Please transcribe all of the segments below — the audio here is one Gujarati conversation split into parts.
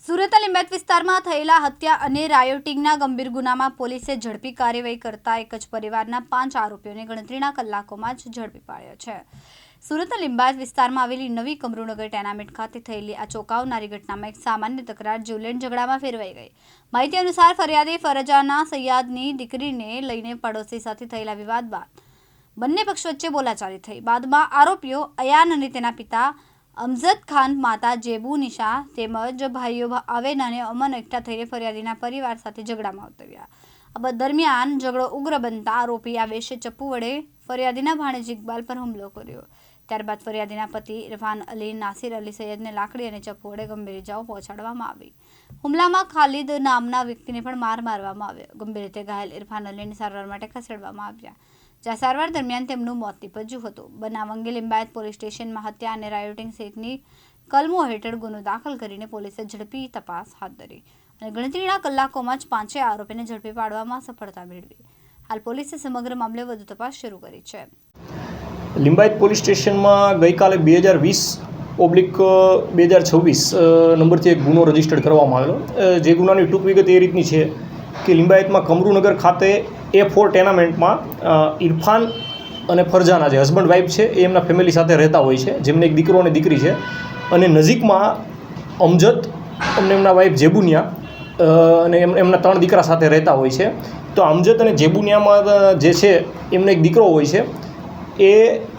સુરત લિંબાયત વિસ્તારમાં થયેલા હત્યા અને રાયોટિંગના ગંભીર ગુનામાં પોલીસે ઝડપી કાર્યવાહી કરતા એક જ પરિવારના 5 આરોપીઓને ગણતરીના કલાકોમાં જ ઝડપી પાડ્યા છે। સુરત લિંબાયત વિસ્તારમાં આવેલી નવી કમરુનગર ટેનામેન્ટ ખાતે થયેલી આ ચોંકાવનારી ઘટનામાં એક સામાન્ય તકરાર જીવલેણ ઝઘડામાં ફેરવાઈ ગઈ। માહિતી અનુસાર ફરિયાદી ફરજાના સૈયાદની દીકરીને લઈને પડોશી સાથે થયેલા વિવાદ બાદ બંને પક્ષ વચ્ચે બોલાચાલી થઈ। બાદમાં આરોપીઓ અયાન અને તેના પિતા અમજદ ખાન, માતા જેબુ નિશા તેમજ ભાઈઓ આવેન અને અમન એકઠા થઈને ફરિયાદીના પરિવાર સાથે ઝઘડામાં ઉતર્યા। દરમિયાન ઝઘડો ઉગ્ર બનતા આરોપી આવેશે ચપ્પુ વડે ફરિયાદીના ભાણેજ ઇકબાલ પર હુમલો કર્યો। ત્યારબાદ ફરિયાદીના પતિ ઇરફાન અલી નાસિર અલી સૈયદને લાકડી અને ચપ્પુ વડે ગંભીર ઇજાઓ પહોંચાડવામાં આવી। હુમલામાં ખાલિદ નામના વ્યક્તિને પણ માર મારવામાં આવ્યો। ગંભીર રીતે ઘાયલ ઇરફાન અલીને સારવાર માટે ખસેડવામાં આવ્યા, જ્યાં સારવાર દરમિયાન તેમનું મોત નીપજ્યું હતું। બનાવ અંગે લિંબાયત પોલીસ સ્ટેશનમાં હત્યા અને રાયોટિંગ સહિતની કલમો હેઠળ ગુનો દાખલ કરીને પોલીસે ઝડપી તપાસ હાથ ધરી અને ગણતરીના કલાકોમાં જ 5 આરોપીને ઝડપી પાડવામાં સફળતા મેળવી। હાલ પોલીસે સમગ્ર મામલે વધુ તપાસ શરૂ કરી છે। લિંબાયત પોલીસ સ્ટેશનમાં ગઈકાલે 2020/2026 નંબરથી એક ગુનો રજીસ્ટર્ડ કરવામાં આવેલો, જે ગુનાની ટૂંક વિગત એ રીતની છે કે લિંબાયતમાં કમરુનગર ખાતે A4 ટેનામેન્ટમાં ઇરફાન અને ફરજાના જે હસબન્ડ વાઇફ છે એ એમના ફેમિલી સાથે રહેતા હોય છે, જેમને એક દીકરો અને દીકરી છે। અને નજીકમાં અમજદ અને એમના વાઇફ જેબુનિયા અને એમના 3 દીકરા સાથે રહેતા હોય છે। તો અમજદ અને જેબુનિયામાં જે છે એમને એક દીકરો હોય છે, એ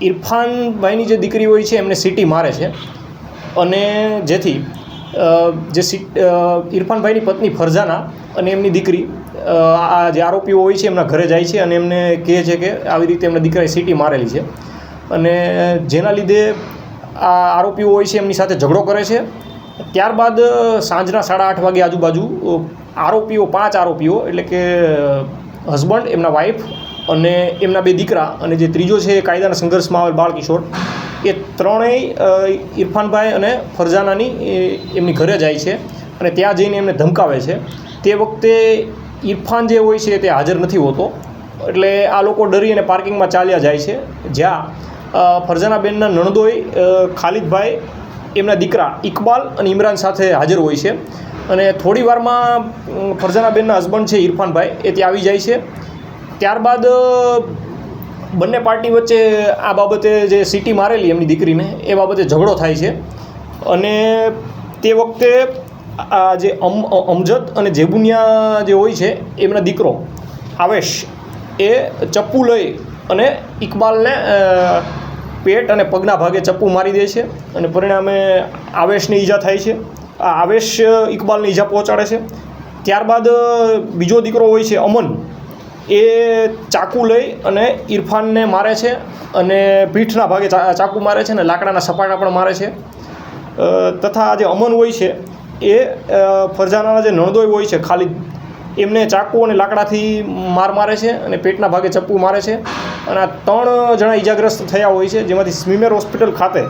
ઇરફાનભાઈની જે દીકરી હોય છે એમને સીટી મારે છે, અને જેથી ઇરફાનભાઈની પત્ની ફરજાના અને એમની દીકરી આ જે આરોપીઓ હોય છે એમના ઘરે જાય છે અને એમને કહે છે કે આવી રીતે એમના દીકરાએ સીટી મારેલી છે, અને જેના લીધે આ આરોપીઓ હોય છે એમની સાથે ઝઘડો કરે છે। ત્યારબાદ સાંજના 8:30 વાગે આજુબાજુ આરોપીઓ 5 આરોપીઓ એટલે કે હસબન્ડ, એમના વાઇફ અને એમના 2 દીકરા અને જે ત્રીજો છે એ કાયદાના સંઘર્ષમાં આવેલ બાળકિશોર, એ ત્રણેય ઇરફાનભાઈ અને ફરજાનાની એમની ઘરે જાય છે અને ત્યાં જઈને એમને ધમકાવે છે। તે વખતે ઇરફાન જે હોય છે તે હાજર નથી હોતો, એટલે આ લોકો ડરી અને પાર્કિંગમાં ચાલ્યા જાય છે, જ્યાં ફરજાના બેનના નણદોઈ ખાલિદભાઈ, એમના દીકરા ઇકબાલ અને ઇમરાન સાથે હાજર હોય છે। અને થોડી વારમાં ફરજાના બેનના હસબન્ડ છે ઇરફાનભાઈ, એ ત્યાં આવી જાય છે। ત્યારબાદ બંને પાર્ટી વચ્ચે આ બાબતે જે સીટી મારેલી એમની દીકરીને એ બાબતે ઝઘડો થાય છે, અને તે વખતે આ જે અમજદ અને જેબુનિયા જે હોય છે એમના દીકરો આવેશ એ ચપ્પુ લઈ અને ઇકબાલને પેટ અને પગના ભાગે ચપ્પુ મારી દે છે, અને પરિણામે આવેશને ઈજા થાય છે। આ આવેશ ઇકબાલને ઈજા પહોંચાડે છે। ત્યારબાદ બીજો દીકરો હોય છે અમન, એ ચાકુ લઈ અને ઇરફાનને મારે છે, અને પીઠના ભાગે ચાકુ મારે છે અને લાકડાના સપાટા પણ મારે છે। તથા જે અમન હોય છે એ ફરજાના જે નણદોઈ હોય છે ખાલિદ, એમને ચાકુ અને લાકડાથી મારે છે અને પેટના ભાગે ચપ્પુ મારે છે, અને આ 3 જણા ઈજાગ્રસ્ત થયા હોય છે, જેમાંથી સ્મીમેર હોસ્પિટલ ખાતે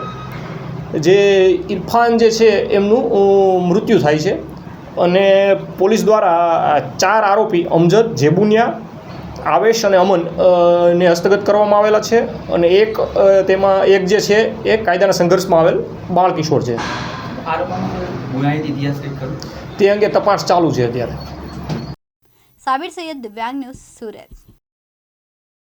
જે ઇરફાન જે છે એમનું મૃત્યુ થાય છે। અને પોલીસ દ્વારા 4 આરોપી અમજદ, જેબુનિયા, આવેશ અને અમન ને હસ્તગત કરવામાં આવેલા છે, અને તેમાં એક જે છે એ કાયદાના સંઘર્ષમાં આવેલ બાળકિશોર છે। તે અંગે તપાસ ચાલુ છે અત્યારે। સાબિર સૈયદ, દિવ્યાંગ ન્યૂઝ, સુરત।